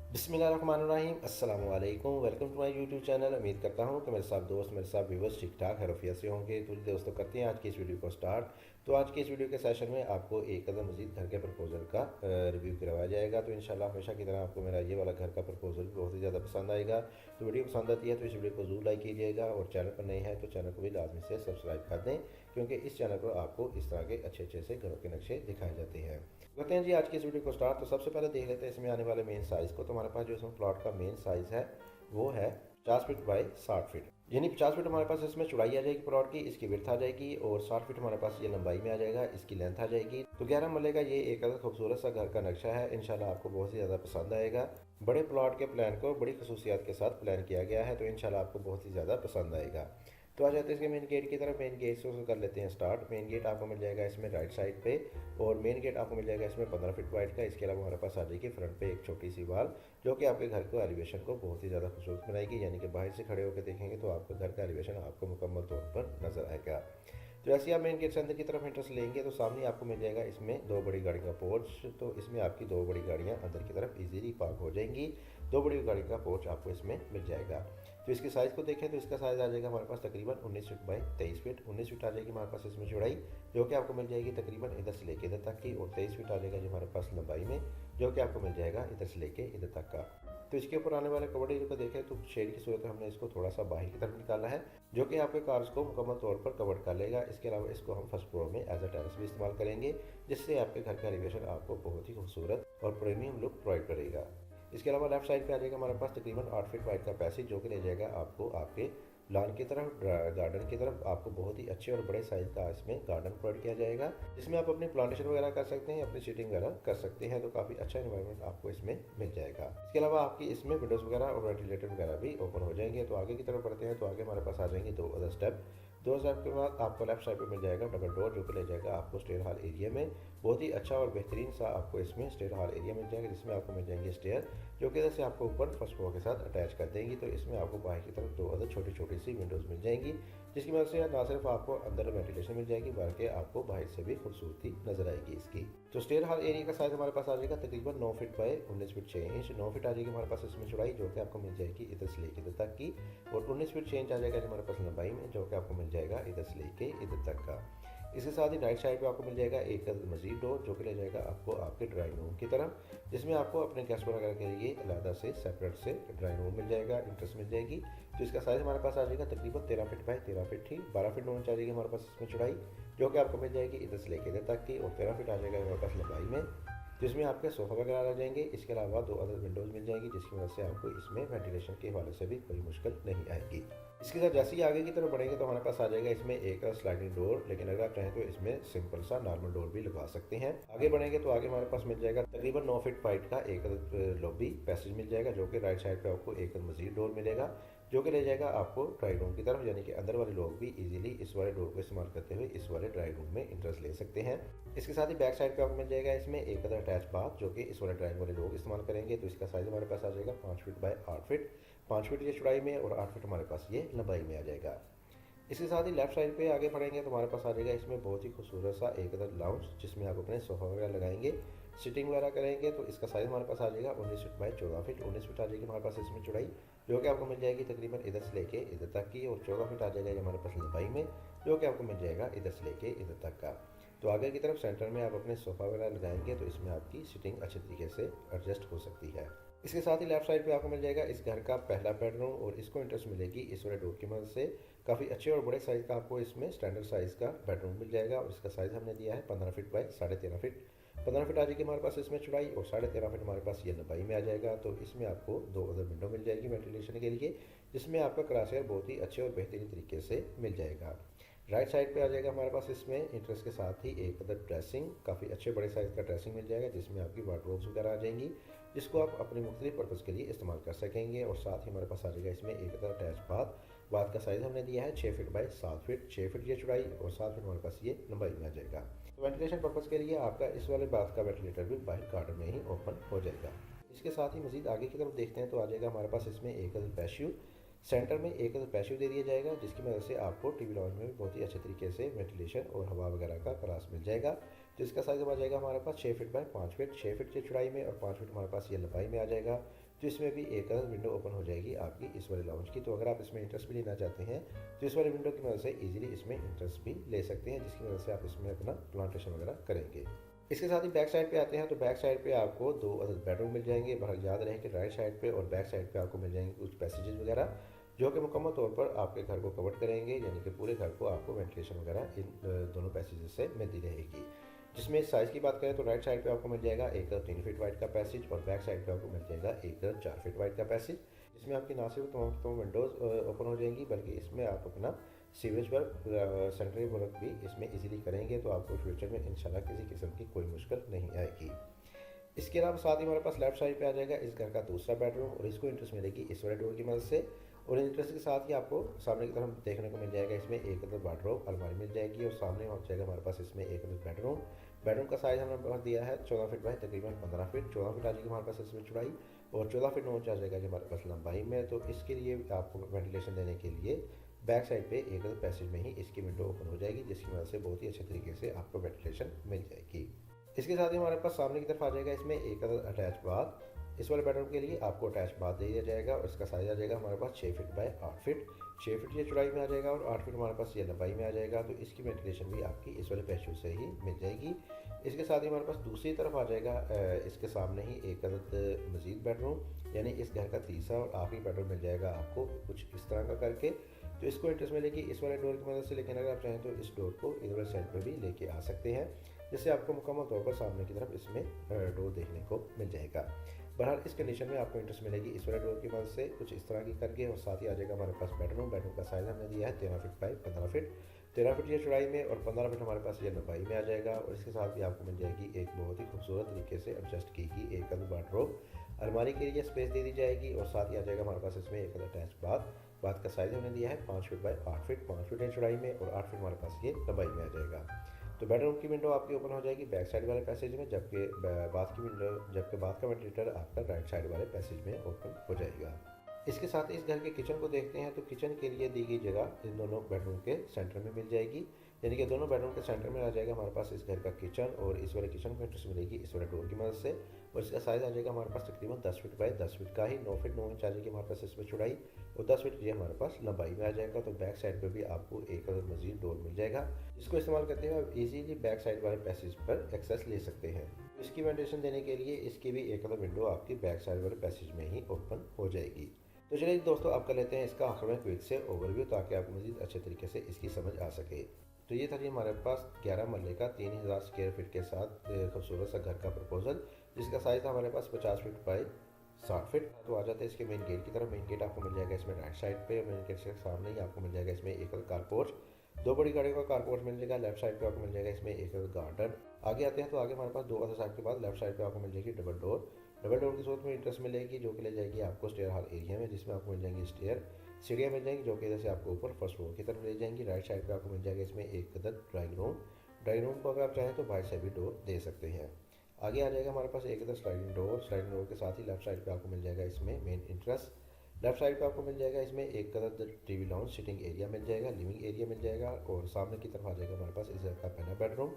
बिस्मिल्लाहिर्रहमानिर्रहीम अस्सलाम वालेकुम। Welcome to my YouTube channel. उम्मीद करता हूँ कि मेरे साथ दोस्त, मेरे साथ व्यूवर्स ठीक ठाक हैरफियत से होंगे। तो दोस्तों, करते हैं आज की इस वीडियो को स्टार्ट। तो आज की इस वीडियो के सेशन में आपको एक कदम मजीद घर के प्रपोजल का रिव्यू करवाया जाएगा। तो इंशाल्लाह हमेशा की तरह आपको मेरा ये वाला घर का प्रपोजल भी बहुत ही ज़्यादा पसंद आएगा। तो वीडियो पसंद आती है तो इस वीडियो को जरूर लाइक कीजिएगा, और चैनल पर नए हैं तो चैनल को भी लाजमी से सब्सक्राइब कर दें, क्योंकि इस चैनल पर आपको इस तरह के अच्छे अच्छे से घरों के नक्शे दिखाए जाते हैं। करते हैं जी आज की इस वीडियो को स्टार्ट। तो सबसे पहले देख लेते हैं इसमें आने वाले मेन साइज़ को। तो हमारे पास जो इसमें प्लॉट का मेन साइज़ है वो है 50 फीट बाई 60 फीट, यानी 50 फीट हमारे पास इसमें चौड़ाई आ जाएगी प्लॉट की, इसकी विड्थ आ जाएगी, और 60 फीट हमारे पास ये लंबाई में आ जाएगा, इसकी लेंथ आ जाएगी। तो 11 मरले का ये एक अदर खूबसूरत सा घर का नक्शा है। इंशाल्लाह आपको बहुत ही ज़्यादा पसंद आएगा। बड़े प्लॉट के प्लान को बड़ी खसूसियात के साथ प्लान किया गया है, तो इंशाल्लाह आपको बहुत ही ज़्यादा पसंद आएगा। तो आ जाते हैं इसके मेन गेट की तरफ। मेन गेट से कर लेते हैं स्टार्ट। मेन गेट आपको मिल जाएगा इसमें राइट साइड पे, और मेन गेट आपको मिल जाएगा इसमें 15 फीट वाइड का। इसके अलावा हमारे पास आ जाएगी फ्रंट पे एक छोटी सी वाल, जो कि आपके घर को एलिवेशन को बहुत ही ज़्यादा खूबसूरत बनाएगी। यानी कि बाहर से खड़े होकर देखेंगे तो आपका घर का एलिवेशन आपको मुकम्मल तौर पर नजर आएगा। तो ऐसे ही आप मेन गेट से अंदर की तरफ इंटरेस्ट लेंगे तो सामने आपको मिल जाएगा इसमें दो बड़ी गाड़ी का पोर्च। तो इसमें आपकी दो बड़ी गाड़ियाँ अंदर की तरफ इजीली पार्क हो जाएंगी। दो बड़ी गाड़ी का पोर्च आपको इसमें मिल जाएगा। तो इसके साइज़ को देखें तो इसका साइज़ आ जाएगा हमारे पास तकरीबन 19 फीट बाई 23 फीट। 19 फीट आ जाएगी हमारे पास इसमें चौड़ाई, जो कि आपको मिल जाएगी तकरीबन इधर से लेके इधर तक की, और 23 फीट आ जाएगा जो हमारे पास लंबाई में, जो कि आपको मिल जाएगा इधर से लेके इधर तक का। तो इसके ऊपर आने वाले कवर एरिया को देखें तो शेड की सूरत में हमने इसको थोड़ा सा बाहर की तरफ निकाला है, जो कि आपके कार्स को मुकम्मल तौर पर कवर कर लेगा। इसके अलावा इसको हम फर्स्ट फ्लोर में एज अ टेरेस भी इस्तेमाल करेंगे, जिससे आपके घर का एलिवेशन आपको बहुत ही खूबसूरत और प्रीमियम लुक प्रोवाइड करेगा। इसके अलावा लेफ्ट साइड पे आ जाएगा हमारे पास तकरीबन 8 फीट वाइड का पैसेज, जो कि ले जाएगा आपको आपके लॉन की तरफ, गार्डन की तरफ। आपको बहुत ही अच्छे और बड़े साइज का इसमें गार्डन प्रोवाइड किया जाएगा, जिसमें आप अपनी प्लांटेशन वगैरह कर सकते हैं, अपनी सीटिंग वगैरह कर सकते हैं। तो काफ़ी अच्छा एनवायरनमेंट आपको इसमें मिल जाएगा। इसके अलावा आपकी इसमें विंडोज़ वगैरह और वेंटिलेटर वगैरह भी ओपन हो जाएंगे। तो आगे की तरफ बढ़ते हैं तो आगे हमारे पास आ जाएंगे दो अदर स्टेप। दो स्टेप के बाद आपको लेफ्ट साइड पे मिल जाएगा डबल डोर, जो कि ले जाएगा आपको स्टेयर हॉल एरिया में। बहुत ही अच्छा और बेहतरीन सा आपको इसमें स्टेयर हॉल एरिया मिल जाएगा, जिसमें आपको मिल जाएंगे स्टेयर, जो कि इधर से आपको ऊपर फर्स्ट फ्लोर के साथ अटैच कर देंगी। तो इसमें आपको बाहर की तरफ दो अदर छोटी छोटी सी विंडोज़ मिल जाएंगी, जिसकी वजह से ना सिर्फ आपको अंदर वेंटिलेशन मिल जाएगी, बल्कि आपको बाहर से भी खूबसूरती नजर आएगी इसकी। तो स्टेयर हॉल एरिया का साइज हमारे पास आ जाएगा तकरीबन 9 feet by 19 feet 6 inch. 9 feet आ जाएगी हमारे पास इसमें चौड़ाई, जो कि आपको मिल जाएगी इधर से लेके इधर तक की, और 19 फीट 6 इंच आ जाएगा हमारे पास लंबाई में, जो कि आपको मिल जाएगा इधर से लेके इधर तक का। इसके साथ ही राइट साइड पे आपको मिल जाएगा एक मजीद डोर, जो कि ले जाएगा आपको आपके ड्राइंग रूम की तरफ, जिसमें आपको अपने गेस्ट वगैरह के लिए अलग से सेपरेट से ड्राइंग रूम मिल जाएगा, इंट्रेस्ट मिल जाएगी। तो इसका साइज़ हमारे पास आ जाएगा तकरीबन 13 फीट बाय 13 फीट थी। 12 फीट होनी चाहिए हमारे पास इसमें चौड़ाई, जो कि आपको मिल जाएगी इधर से लेके इधर तक की, और 13 फीट आ जाएगा हमारे पास लंबाई में, जिसमें आपके सोफ़ा वगैरह आ जाएंगे। इसके अलावा दो अदर विंडोज़ मिल जाएंगी, जिसकी वजह से आपको इसमें वेंटिलेशन के हवाले से भी कोई मुश्किल नहीं आएगी। इसके साथ जैसे ही आगे की तरफ बढ़ेंगे तो हमारे पास आ जाएगा इसमें एक स्लाइडिंग डोर, लेकिन अगर आप चाहें तो इसमें सिंपल सा नॉर्मल डोर भी लगा सकते हैं। आगे बढ़ेंगे तो आगे हमारे पास मिल जाएगा तकरीबन 9 फीट वाइड का एक लॉबी पैसेज मिल जाएगा, जो कि राइट साइड पे आपको एक मजीद डोर मिलेगा, जो कि ले जाएगा आपको ड्राइंग रूम की तरफ। यानी कि अंदर वाले लोग भी इजीली इस वाले डोर को इस्तेमाल करते हुए इस वाले ड्राइंग रूम में इंटरेस्ट ले सकते हैं। इसके साथ ही बैक साइड पे आपको मिल जाएगा इसमें एक अदर अटैच बाथ, जो कि इस वाले ड्राइंग वाले लोग इस्तेमाल करेंगे। तो इसका साइज़ हमारे पास आ जाएगा 5 फीट बाय 8 फीट। 5 फीट ये चौड़ाई में और 8 फीट हमारे पास ये लंबाई में आ जाएगा। इसके साथ ही लेफ्ट साइड पे आगे बढ़ेंगे तो हमारे पास आ जाएगा इसमें बहुत ही खूबसूरत सा एक अदर लाउंज, जिसमें आप अपने सोफ़ा वगैरह लगाएंगे, सिटिंग वगैरह करेंगे। तो इसका साइज़ हमारे पास आ जाएगा 19 फीट बाय 14 फीट। 19 फीट आ जाएगी हमारे पास इसमें चौड़ाई, जो कि आपको मिल जाएगी तकरीबन इधर से लेके इधर तक की, और 14 फीट आ जाएगा ये हमारे पास लंबाई में, जो कि आपको मिल जाएगा इधर से लेके इधर तक का। तो आगे की तरफ सेंटर में आप अपने सोफ़ा वगैरह लगाएंगे तो इसमें आपकी सिटिंग अच्छे तरीके से एडजस्ट हो सकती है। इसके साथ ही लेफ्ट साइड पे आपको मिल जाएगा इस घर का पहला बेडरूम, और इसको इंटरेस्ट मिलेगी इस वाले डोर की मदद से। काफ़ी अच्छे और बड़े साइज़ का आपको इसमें स्टैंडर्ड साइज़ का बेडरूम मिल जाएगा, और इसका साइज़ हमने दिया है 15 फीट बाय 13.5 फीट। 15 फीट आ जाएगी हमारे पास इसमें चौड़ाई, और 13.5 फीट हमारे पास ये लंबाई में आ जाएगा। तो इसमें आपको दो अदर विंडो मिल जाएगी वेंटिलेशन के लिए, जिसमें आपका क्रॉसएयर बहुत ही अच्छे और बेहतरीन तरीके से मिल जाएगा। राइट साइड पे आ जाएगा हमारे पास इसमें इंटरेस्ट के साथ ही एक अदर ड्रेसिंग, काफ़ी अच्छे बड़े साइज़ का ड्रेसिंग मिल जाएगा, जिसमें आपकी वार्डरोब्स वगैरह आ जाएंगी, जिसको आप अपने मुख्तलिफ पर्पज़ के लिए इस्तेमाल कर सकेंगे। और साथ ही हमारे पास आ जाएगा इसमें एक अदर अटैच बाथ। बाथ का साइज़ हमने दिया है 6 फीट बाय 7 फीट। 6 फीट ये चौड़ाई और 7 फीट हमारे पास ये लंबाई में आ जाएगा। तो वेंटिलेशन पर्पज़ के लिए आपका इस वाले बाथ का वेंटिलेटर भी बाहर गार्डन में ही ओपन हो जाएगा। इसके साथ ही मज़ीद आगे की तरफ देखते हैं तो आ जाएगा हमारे पास इसमें एक अदर पैशियो। सेंटर में एक पैसिव दे दिया जाएगा, जिसकी वजह से आपको टीवी लॉन्च में भी बहुत ही अच्छे तरीके से वेंटिलेशन और हवा वगैरह का क्लास मिल जाएगा। तो इसका साइज़ आ जाएगा हमारे पास 6 फीट बाय 5 फीट। 6 फीट की चौड़ाई में और 5 फीट हमारे पास ये लंबाई में आ जाएगा। तो इसमें भी एक विंडो ओपन हो जाएगी आपकी इस वाले लाउंज की। तो अगर आप इसमें इंटरेस्ट भी लेना चाहते हैं तो इस वाले विंडो की मदद से इजीली इसमें इंटरेस्ट भी ले सकते हैं, जिसकी मदद से आप इसमें अपना प्लांटेशन वगैरह करेंगे। इसके साथ ही बैक साइड पे आते हैं तो बैक साइड पे आपको 2 अदद बेडरूम मिल जाएंगे। बहरहाल याद रहे कि राइट साइड पे और बैक साइड पे आपको मिल जाएंगे कुछ पैसेजेस वगैरह, जो कि मुकम्मल तौर पर आपके घर को कवर करेंगे, यानी कि पूरे घर को आपको वेंटिलेशन वगैरह इन दोनों पैसेजेस से मिलती रहेगी। जिसमें साइज़ की बात करें तो राइट साइड पे आपको मिल जाएगा एक 3 फीट वाइड का पैसेज और बैक साइड पे आपको मिल जाएगा एक 4 फीट वाइड का पैसेज, जिसमें आपकी ना सिर्फ तमाम विंडोज़ ओपन हो जाएंगी बल्कि इसमें आप अपना सीवेज वर्क, सेंट्री वर्क भी इसमें इजीली करेंगे। तो आपको फ्यूचर में इंशाल्लाह किसी किस्म की कोई मुश्किल नहीं आएगी। इसके अलावा साथ ही हमारे पास लेफ्ट साइड पे आ जाएगा इस घर का दूसरा बेडरूम और इसको इंटरेस्ट मिलेगी इस वाले डोर की मदद से। और इंटरेस्ट के साथ ही आपको सामने की तरफ देखने को मिल जाएगा इसमें एक अंदर वार्डरोब अलमारी मिल जाएगी और सामने हो जाएगा हमारे पास इसमें एक अंदर बेडरूम। बेडरूम का साइज़ हमने पास दिया है 14 फीट बाई तकरीबन 15 फीट। 14 फीट आ जाएगी हमारे पास इसमें चौड़ाई और 14 फीट 9 इंच आ जाएगा कि हमारे पास लंबाई में। तो इसके लिए आपको वेंटिलेशन देने के लिए बैक साइड पे एक अंदर पैसेज में ही इसकी विंडो ओपन हो जाएगी, जिसकी वजह से बहुत ही अच्छे तरीके से आपको वेंटिलेशन मिल जाएगी। इसके साथ ही हमारे पास सामने की तरफ आ जाएगा इसमें एक अटैच बाथ। इस वाले बेडरूम के लिए आपको अटैच बाथ दे दिया जाएगा और इसका साइज आ जाएगा हमारे पास 6 फीट बाय 8 फीट। 6 फीट ये चौड़ाई में आ जाएगा और 8 फीट हमारे पास ये लंबाई में आ जाएगा। तो इसकी वेंटिलेशन भी आपकी इस वाले पैशू से ही मिल जाएगी। इसके साथ ही हमारे पास दूसरी तरफ आ जाएगा इसके सामने ही एक अदद मजीद बेडरूम, यानी इस घर का तीसरा और आखिरी बेडरूम मिल जाएगा आपको कुछ इस तरह का करके। तो इसको इंटरेस्ट मिलेगी इस वाले डोर की मदद से, लेकिन अगर आप चाहें तो इस डोर को इधर वाले साइड पर भी लेके आ सकते हैं, जिससे आपको मुकम्मल तौर पर सामने की तरफ इसमें डोर देखने को मिल जाएगा। बहरहाल इस कंडीशन में आपको इंटरेस्ट मिलेगी इस वाले डोर की मदद से कुछ इस तरह की करके। और साथ ही आ जाएगा हमारे पास बेडरूम। बेडरूम का साइज़ हमने दिया है 13 फीट बाई 15 फीट। 13 फीट ये चौड़ाई में और 15 फीट हमारे पास ये लंबाई में आ जाएगा। और इसके साथ भी आपको मिल जाएगी एक बहुत ही खूबसूरत तरीके से एडजस्ट की गई एक अंदर वार्डरोब। अलमारी के लिए स्पेस दे दी जाएगी और साथ ही आ जाएगा हमारे पास इसमें एक अटैच बाथ। बाथ का साइज़ हमने दिया है 5 फीट बाई 8 फीट। 5 फीट है चौड़ाई में और 8 फीट हमारे पास ये लंबाई में आ जाएगा। तो बेडरूम की विंडो आपकी ओपन हो जाएगी बैक साइड वाले पैसेज में, जबकि बाथ का वेंटिलेटर आपका राइट साइड वाले पैसेज में ओपन हो जाएगा। इसके साथ इस घर के किचन को देखते हैं तो किचन के लिए दी गई जगह इन दोनों बेडरूम के सेंटर में मिल जाएगी, यानी कि दोनों बेडरूम के सेंटर में आ जाएगा हमारे पास इस घर का किचन। और इस वाले किचन को इंटरेस्ट मिलेगी इस वाले डोर की मदद से और इसका साइज़ आ जाएगा हमारे पास तकरीबन 10 फीट बाई 10 फीट का ही। 9 फीट 9 इंच आ जाएगी हमारे पास इसमें चौड़ाई और 10 फीट ये हमारे पास लंबाई में आ जाएगा। तो बैक साइड पर भी आपको एक मजीद डोर मिल जाएगा, जिसको इस्तेमाल करते हुए आप इजीली बैक साइड वाले पैसेज पर एक्सेस ले सकते हैं। इसकी वेंटिलेशन देने के लिए इसकी भी एक विंडो आपकी बैक साइड वाले पैसेज में ही ओपन हो जाएगी। तो चलिए दोस्तों, आप कर लेते हैं इसका आखिर में क्विक से ओवरव्यू, ताकि आपको मजीद अच्छे तरीके से इसकी समझ आ सके। तो ये था जी हमारे पास 11 मरले का 3000 स्क्वायर फीट के साथ खूबसूरत सा घर का प्रपोजल, जिसका साइज़ था हमारे पास 50 फीट बाई 60 फीट। तो आ जाते हैं इसके मेन गेट की तरफ। मेन गेट आपको मिल जाएगा इसमें राइट साइड पे। मेन गेट के सामने ही आपको मिल जाएगा इसमें एक कारपोर्च, 2 बड़ी गाड़ियों का कारपोर्च मिल जाएगा। लेफ्ट साइड पे आपको मिल जाएगा इसमें एक गार्डन। आगे आते हैं तो आगे हमारे पास 2 अदर साइड के बाद लेफ्ट साइड पे आपको मिल जाएगी डबल डोर। डबल डोर की सूरत में इंटरेस्ट मिलेगी जो कि ले जाएगी आपको स्टेयर हॉल एरिया में, जिसमें आपको मिल जाएंगी सीढ़ियाँ मिल जाएंगी जो कि इधर से आपको ऊपर फर्स्ट फ्लोर की तरफ ले जाएंगी। राइट साइड पे आपको मिल जाएगा इसमें एक other drawing room. Drawing room को अगर आप चाहें तो बाहर से भी डोर दे सकते हैं। आगे आ जाएगा हमारे पास एक other sliding door. Sliding door के साथ ही लेफ्ट साइड पे आपको मिल जाएगा इसमें मेन इंट्रेंस। लेफ्ट साइड पे आपको मिल जाएगा इसमें एक other TV lounge sitting area मिल जाएगा, लिविंग एरिया मिल जाएगा। और सामने की तरफ आ जाएगा हमारे पास इस घर का पहला बेडरूम।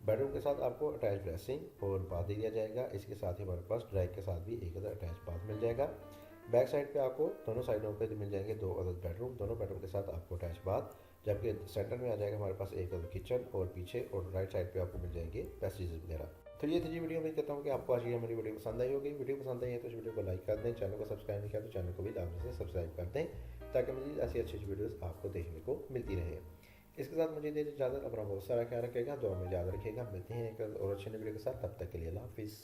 बेडरूम के साथ आपको अटैच ड्रेसिंग और बाथ दे दिया जाएगा। इसके साथ ही हमारे पास ड्राइव के साथ भी एक अदर अटैच बाथ मिल जाएगा। बैक साइड पे आपको दोनों साइडों पे मिल जाएंगे 2 अदर बेडरूम। दोनों बेडरूम के साथ आपको अटैच बाथ, जबकि सेंटर में आ जाएगा हमारे पास एक अदर किचन और पीछे और राइट साइड पे आपको मिल जाएंगे पैसेज वगैरह। तो ये थी जी वीडियो। उम्मीद करता हूँ कि आपको आज की हमारी वीडियो पसंद आई होगी। वीडियो पसंद आई है तो इस वीडियो को लाइक कर दें। चैनल को सब्सक्राइब नहीं किया तो चैनल को भी लाजमी से सब्सक्राइब कर दें, ताकि मज़ीद ऐसी अच्छी वीडियोज़ आपको देखने को मिलती रहे। इसके साथ मुझे दे इजाज़त। अपना बहुत सारा ख्याल रखेगा, दुआ में याद रखिएगा। मिलते हैं एक और अच्छी वीडियो के साथ, तब तक के लिए अल्लाह हाफिज़।